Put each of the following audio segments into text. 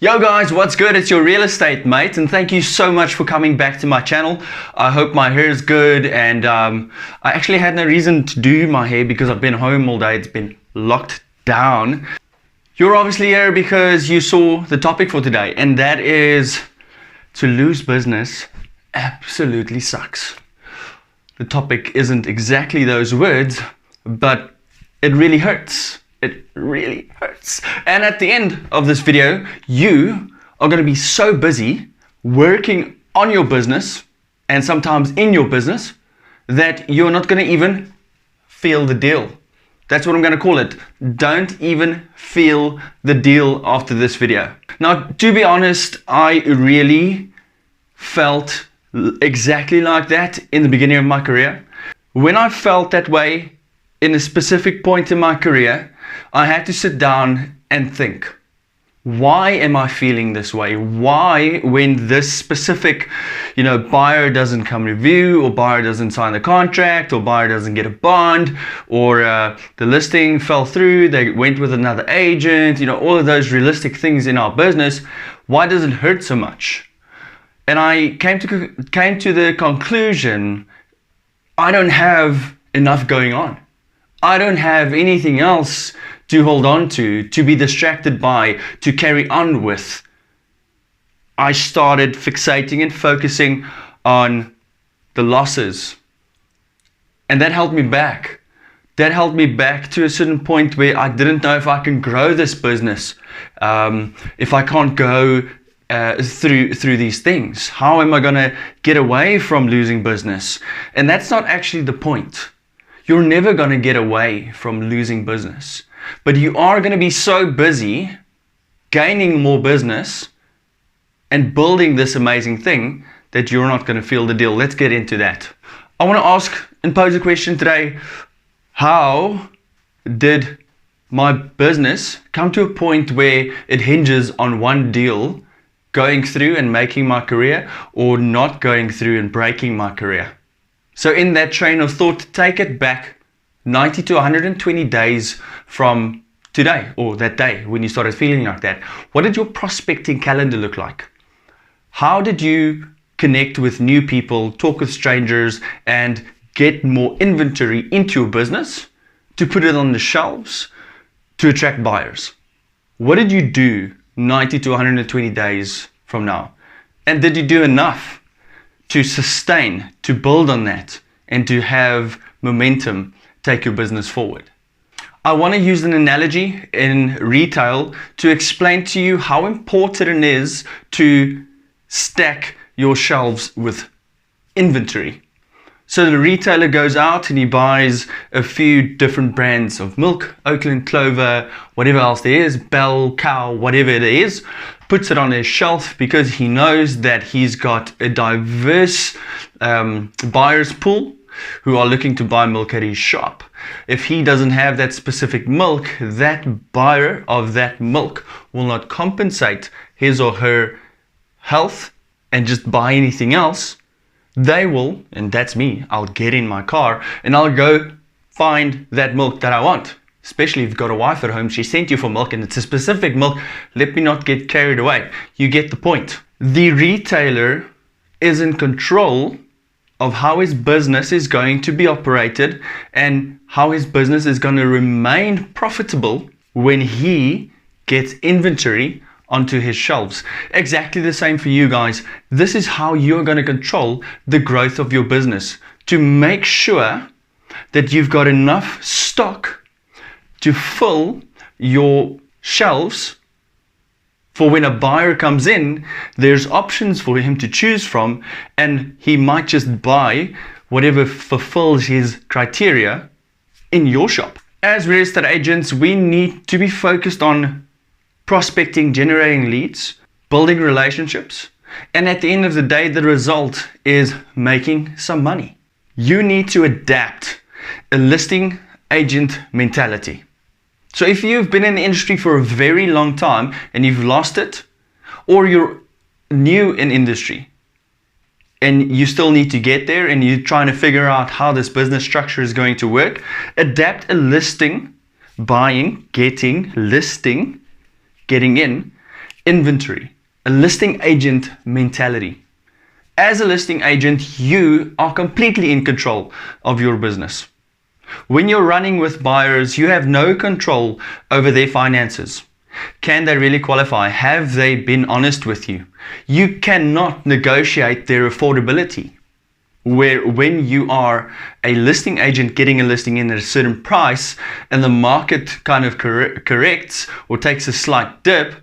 Yo guys, what's good? It's your real estate mate, and thank you so much for coming back to my channel. I hope my hair is good, and I actually had no reason to do my hair because I've been home all day. It's been locked down. You're obviously here because you saw the topic for today, and that is to lose business absolutely sucks. The topic isn't exactly those words, but it really hurts. It really hurts. And at the end of this video, you are going to be so busy working on your business and sometimes in your business that you're not going to even feel the deal. That's what I'm going to call it. Don't even feel the deal after this video. Now, to be honest, I really felt exactly like that in the beginning of my career. When I felt that way in a specific point in my career, I had to sit down and think, why am I feeling this way? Why, when this specific, buyer doesn't come review, or buyer doesn't sign the contract, or buyer doesn't get a bond, or the listing fell through, they went with another agent, all of those realistic things in our business, why does it hurt so much? And I came to the conclusion, I don't have enough going on. I don't have anything else to hold on to be distracted by, to carry on with. I started fixating and focusing on the losses. And that held me back. That held me back to a certain point where I didn't know if I can grow this business, if I can't go through these things. How am I going to get away from losing business? And that's not actually the point. You're never going to get away from losing business, but you are going to be so busy gaining more business and building this amazing thing that you're not going to feel the deal. Let's get into that. I want to ask and pose a question today. How did my business come to a point where it hinges on one deal going through and making my career, or not going through and breaking my career? So in that train of thought, take it back 90 to 120 days from today, or that day when you started feeling like that. What did your prospecting calendar look like? How did you connect with new people, talk with strangers, and get more inventory into your business to put it on the shelves to attract buyers? What did you do 90 to 120 days from now? And did you do enough to sustain, to build on that, and to have momentum take your business forward? I want to use an analogy in retail to explain to you how important it is to stack your shelves with inventory. So the retailer goes out and he buys a few different brands of milk, Oakland, Clover, whatever else there is, Bell, Cow, whatever it is, puts it on his shelf because he knows that he's got a diverse buyer's pool who are looking to buy milk at his shop. If he doesn't have that specific milk, that buyer of that milk will not compensate his or her health and just buy anything else. They will, and that's me, I'll get in my car and I'll go find that milk that I want. Especially if you've got a wife at home, she sent you for milk and it's a specific milk. Let me not get carried away. You get the point. The retailer is in control of how his business is going to be operated and how his business is going to remain profitable when he gets inventory onto his shelves. Exactly the same for you guys. This is how you're going to control the growth of your business, to make sure that you've got enough stock to fill your shelves for when a buyer comes in. There's options for him to choose from, and he might just buy whatever fulfills his criteria in your shop. As real estate agents, we need to be focused on prospecting, generating leads, building relationships, and at the end of the day, the result is making some money. You need to adapt a listing agent mentality. So if you've been in the industry for a very long time and you've lost it, or you're new in industry and you still need to get there and you're trying to figure out how this business structure is going to work, adapt a listing, buying, getting, listing, getting in, inventory, a listing agent mentality. As a listing agent, you are completely in control of your business. When you're running with buyers, you have no control over their finances. Can they really qualify? Have they been honest with you? You cannot negotiate their affordability. Where when you are a listing agent getting a listing in at a certain price and the market kind of corrects or takes a slight dip,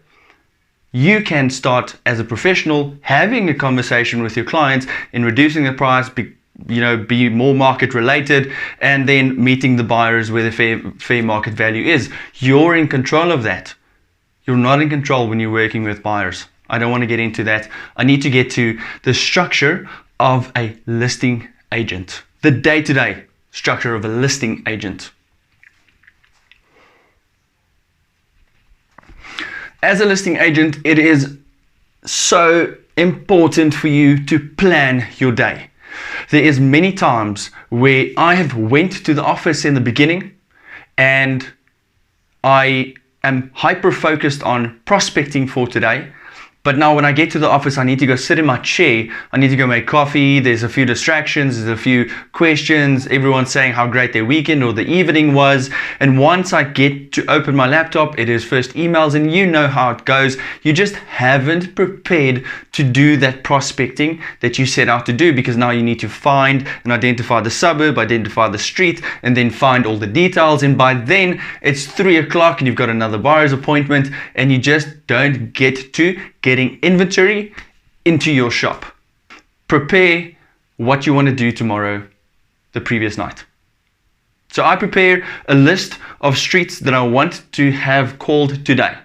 you can start as a professional having a conversation with your clients and reducing the price, be more market related, and then meeting the buyers where the fair market value is. You're in control of that. You're not in control when you're working with buyers. I don't want to get into that. I need to get to the structure of a listing agent, the day-to-day structure of a listing agent. As a listing agent, it is so important for you to plan your day. There is many times where I have went to the office in the beginning and I am hyper-focused on prospecting for today. But now when I get to the office, I need to go sit in my chair. I need to go make coffee. There's a few distractions. There's a few questions. Everyone's saying how great their weekend or the evening was. And once I get to open my laptop, it is first emails, and you know how it goes. You just haven't prepared to do that prospecting that you set out to do, because now you need to find and identify the suburb, identify the street, and then find all the details. And by then it's 3 o'clock and you've got another buyer's appointment, and you just don't get to getting inventory into your shop. Prepare what you want to do tomorrow the previous night. So I prepare a list of streets that I want to have called today.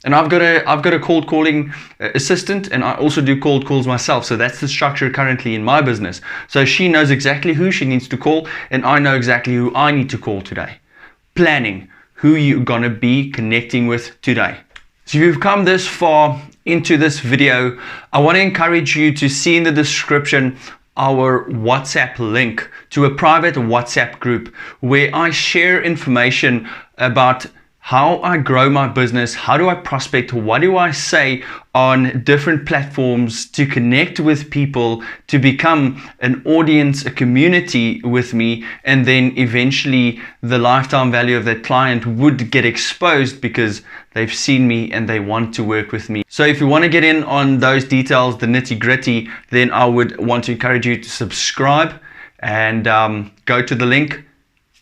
And I've got a cold calling assistant, and I also do cold calls myself. So that's the structure currently in my business. So she knows exactly who she needs to call, and I know exactly who I need to call today. Planning who you're going to be connecting with today. So if you've come this far into this video, I want to encourage you to see in the description our WhatsApp link to a private WhatsApp group where I share information about how I grow my business, how do I prospect, what do I say on different platforms to connect with people, to become an audience, a community with me, and then eventually the lifetime value of that client would get exposed because they've seen me and they want to work with me. So if you want to get in on those details, the nitty gritty, then I would want to encourage you to subscribe and go to the link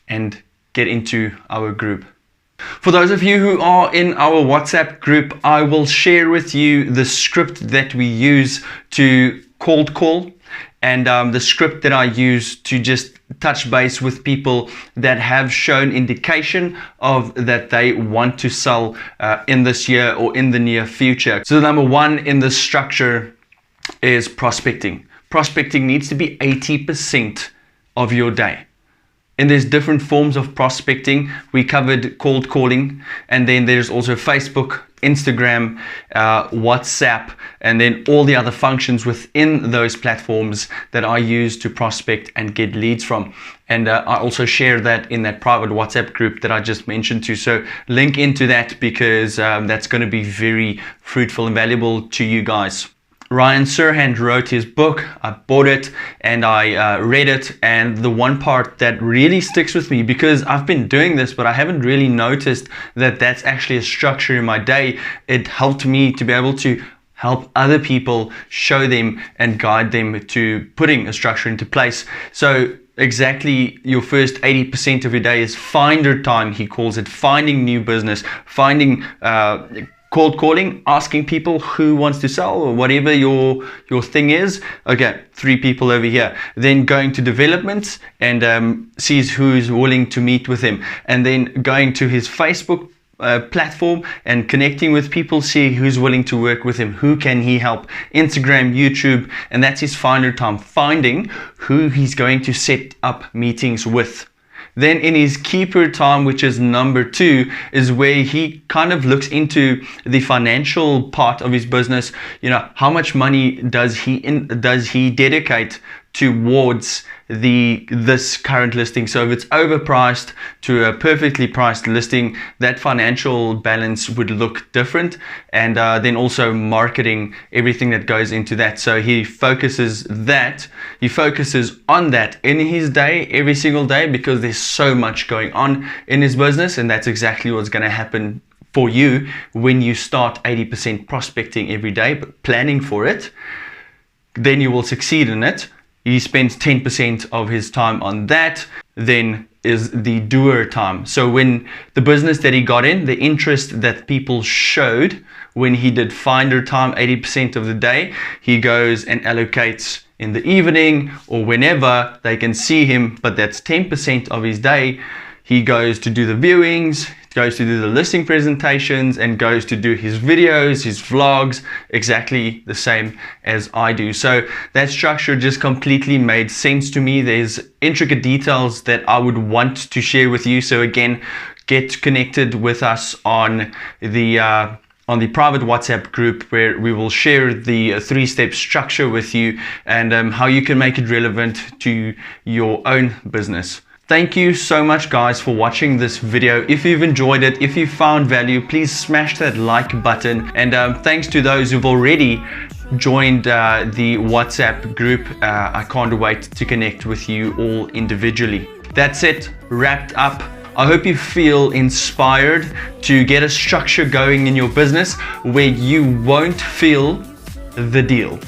and get into our group. For those of you who are in our WhatsApp group, I will share with you the script that we use to cold call, and the script that I use to just touch base with people that have shown indication of that they want to sell in this year or in the near future. So number one in the structure is prospecting. Prospecting needs to be 80% of your day. And there's different forms of prospecting. We covered cold calling, and then there's also Facebook, Instagram, WhatsApp, and then all the other functions within those platforms that I use to prospect and get leads from. And I also share that in that private WhatsApp group that I just mentioned to. So link into that because that's going to be very fruitful and valuable to you guys. Ryan Serhant wrote his book. I bought it and I read it, and the one part that really sticks with me, because I've been doing this but I haven't really noticed that that's actually a structure in my day. It helped me to be able to help other people, show them and guide them to putting a structure into place. So exactly, your first 80% of your day is finder time, he calls it. Finding new business, finding cold calling, asking people who wants to sell or whatever your thing is. Okay, 3 people over here. Then going to development and sees who's willing to meet with him. And then going to his Facebook platform and connecting with people, see who's willing to work with him, who can he help. Instagram, YouTube, and that's his finder time, finding who he's going to set up meetings with. Then in his keeper time, which is number 2, is where he kind of looks into the financial part of his business. You know, how much money does he dedicate towards this current listing. So if it's overpriced to a perfectly priced listing, that financial balance would look different. And then also marketing, everything that goes into that. So he focuses on that in his day, every single day, because there's so much going on in his business. And that's exactly what's going to happen for you when you start 80% prospecting every day, but planning for it. Then you will succeed in it. He spends 10% of his time on that. Then is the doer time. So when the business that he got in, the interest that people showed when he did finder time 80% of the day, he goes and allocates in the evening or whenever they can see him, but that's 10% of his day. He goes to do the viewings, goes to do the listing presentations, and goes to do his videos, his vlogs, exactly the same as I do. So that structure just completely made sense to me. There's intricate details that I would want to share with you. So again, get connected with us on the private WhatsApp group, where we will share the 3-step structure with you and how you can make it relevant to your own business. Thank you so much, guys, for watching this video. If you've enjoyed it, if you found value, please smash that like button. And thanks to those who've already joined the WhatsApp group. I can't wait to connect with you all individually. That's it, wrapped up. I hope you feel inspired to get a structure going in your business where you won't feel the deal.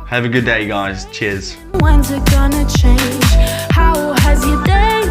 Have a good day, guys. Cheers. When's it gonna change? How has your day